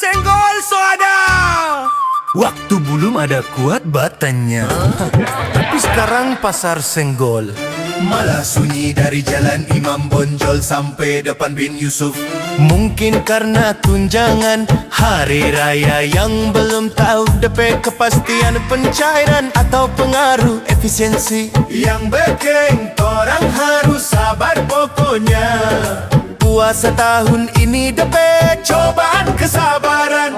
senggol so ada. Waktu belum ada kuat batanya, tapi sekarang pasar senggol malah sunyi dari jalan Imam Bonjol sampai depan Bin Yusuf. Mungkin karena tunjangan hari raya yang belum tahu DP kepastian pencairan atau pengaruh efisiensi yang bikin orang harus sabar pokoknya. Puasa tahun ini DP cobaan kesabaran.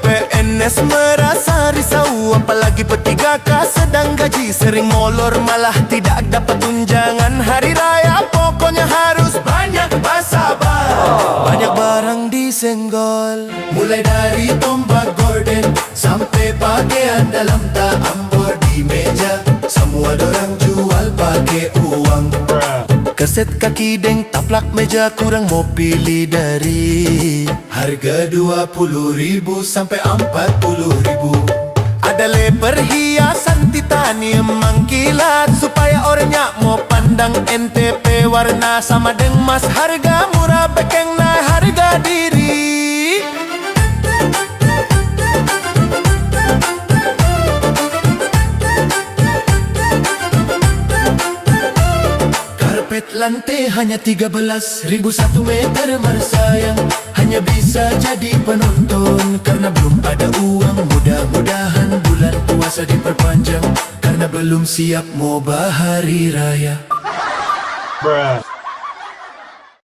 PNS merasa risau, apalagi P3K sedang gaji sering molor, malah tidak dapat tunjangan hari raya. Pokoknya harus banyak bersabar. Banyak barang disenggol, mulai dari tombak gorden sampai pakaian dalam tak ambor di meja. Semua dorang jual pakai uang. Keset kaki deng taplak meja kurang mau pilih dari harga 20.000 sampai 40.000. Ada perhiasan titanium mangkilat supaya orangnya mau pandang NTP warna sama dengan emas. Harga murah bekeng na harga diri. Karpet lantai hanya 13.000 1 meter mersayang. Hanya bisa jadi penonton karena belum ada uang. Mudah-mudahan bulan puasa diperpanjang karena belum siap mau bahari raya.